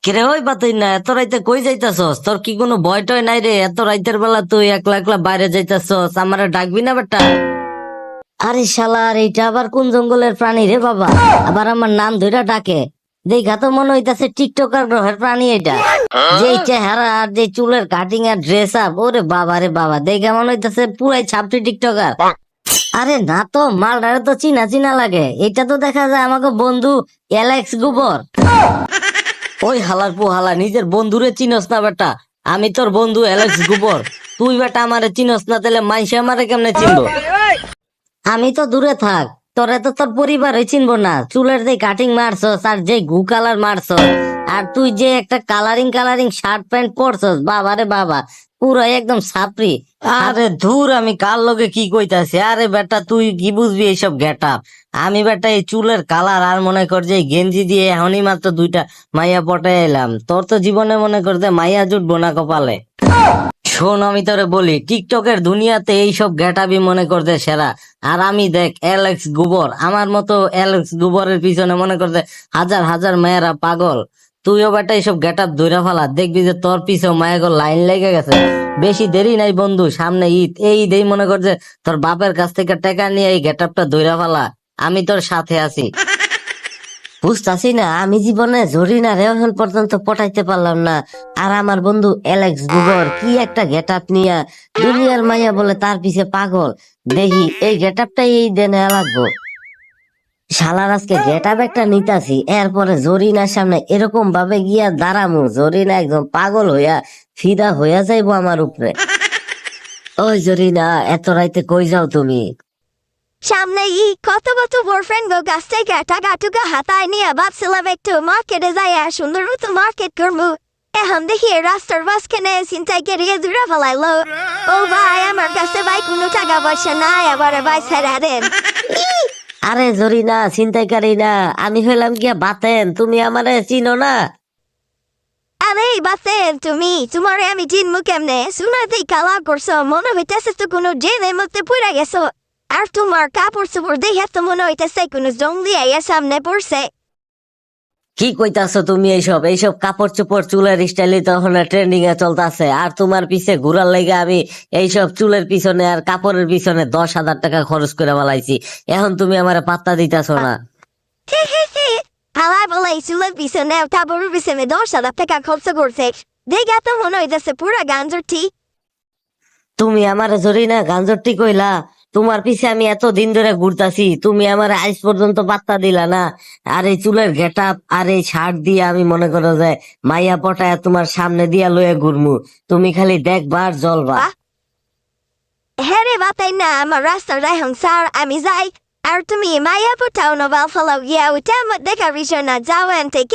কিরে ওই বাতুই না, এত রাইতে কই যাইতাছস? তোর কি কোনো ভয় টয় নাই রে? এত রাইতের বেলা তুই একলা একলা বাইরে যাইতাছস, আমারে ডাকবি না বেটা? আরে শালার, এইটা আবার কোন জঙ্গলের প্রাণী রে বাবা? আবার আমার নাম ধইরা ডাকে। দেখা তো মনে হইতাছে টিকটকার গ্রহের প্রাণী এটা। যে চেহারা আর যে চুলের কাটিং আর ড্রেস আপ, ওরে বাবা রে বাবা, দেখে মনে হইতাছে পুরাই ছাপটি টিকটকার। আরে না তো, মালটারে তো চিনা চিনা লাগে। এটা তো দেখা যায় আমাকে বন্ধু অ্যালেক্স গুবর। ওই হালার পু হালা, নিজের বন্ধুরে চিনস না বেটা? আমি তোর বন্ধু অ্যালেক্স গুবর। তুই বেটা আমারে চিনস না, তাহলে মাইসে আমারে কেমনে চিনবো? আমি তো দূরে থাক, তোরে তো তোর পরিবারই চিনবো না। চুলের যে কাটিং মারছস আর যে গু কালার মারছস, আর তুই যে একটা কালারিং কালারিং শার্ট প্যান্ট পরছস, বাবারে বাবা, পুরো একদম সাপরি। আরে ধুর, আমি কার লগে কি কইতাছি? আরে বেটা তুই কি বুঝবি এইসব গেটআপ? আমি বেটা এই চুলের কালার আর মনে কর যে এই গেঞ্জি দিয়ে এখনই মাত্র দুইটা মাইয়া পটাই এলাম। তোর তো জীবনে মনে কর যে মাইয়া জুটবো না কপালে। শোন, আমি তোরে বলি, টিকটকের দুনিয়াতে এইসব গেটাবি মনে করতে সেরা। আর আমি দেখ অ্যালেক্স গুবর, আমার মতো অ্যালেক্স গুবরের পিছনে মনে করতে হাজার হাজার মেয়েরা পাগল। তুইও বেটা এইসব গেটাপ ধইরা ফেলা, দেখবি যে তোর পিছেও মায়াগো লাইন লেগে গেছে। বেশি দেরি নাই বন্ধু, সামনে ঈদ। এই ঈদেই মনে কর যে তোর বাপের কাছ থেকে টাকা নিয়ে এই গেটাপটা ধইরা ফেলা। আমি তোর সাথে আছি। বুঝতাছি না, আমি জীবনে জরিনা রে এখন পর্যন্ত পটাইতে পারলাম না। আর আমার বন্ধু অ্যালেক্স গুগর কি একটা গেটআপ নিয়া দুনিয়ার মাইয়া বলে তার পিছে পাগল। দেখি এই গেটআপটাই এই দেনে লাগবো। শালার আজকে গেটআপ একটা নিতাছি, এরপরে জরিনার সামনে এরকম ভাবে গিয়া দাঁড়ামু, জরিনা একদম পাগল হইয়া ফিদা হইয়া যাইবো আমার উপরে। ওই জরিনা, এত রাইতে কই যাও তুমি? সামনে কত কত বয়ফ্রেন্ড গো গাছ থেকে টাকা টুকা হাতায় নিয়ে ভাবছিলাম একটু মার্কেটে যাই সুন্দর মতো মার্কেট করবো। এখন দেখি রাস্তার মাঝখানে চিন্তায় কেড়ে দূরে ফেলাইলো। ও ভাই, আমার কাছে ভাই কোনো টাকা পয়সা নাই, এবারে ভাই ছেড়ে দেন। আরে জরিনা, ছিনতাইকারী না, আমি হইলাম গিয়া বাতেন, তুমি আমারে চিনো না? আরে বাসেন, তোমারে আমি চিনবো কেমনে? শুনাতেই কালা করছো, মনে হইতেছে তো কোনো জেলের মধ্যে পড়ে গেছো। আর তোমার কাপড় চোপড় দেখে তো মনে হইতেছে কোনো জঙ্গলি আইয়া সামনে পড়ছে। কি কইতাছো তুমি? এইসব এইসব কাপড় চোপড় চুলের স্টাইলে তখন ট্রেন্ডিং এ চলতেছে, আর তোমার পিছে ঘুরার লেগে আমি এইসব চুলের পিছনে আর কাপড়ের পিছনে 10,000 টাকা খরচ করে ফেলাইছি। এখন তুমি আমার পাত্তা দিতাছো না। হালাই বলাই চুলের পিছনে কাপড়ের পিছনে 10,000 টাকা খরচ করছে, দেখে তো মনে হইতেছে পুরা গাঞ্জর ঠিক। তুমি আমার জরি না গাঞ্জরটি কইলা? তোমার পিছে আমি এত দিন ধরে ঘুরতাছি, তুমি আমার আজ পর্যন্ত পাত্তা দিলা না। আর এই চুলের গেটআপ আর এই শার্ট দিয়ে আমি মনে করো যে মাইয়া পটায় তোমার সামনে দিয়া লয়ে ঘুরমু। তুমি খালি দেখবা আর জ্বলবা। হ্যাঁ রে বাতাই না, আমার রাস্তার এখন স্যার আমি যাই। আর তুমি মায়া পটাও না বাল ফেলাও গিয়া, ওইটা আমার দেখার বিষয় না, যাও এন থেকে।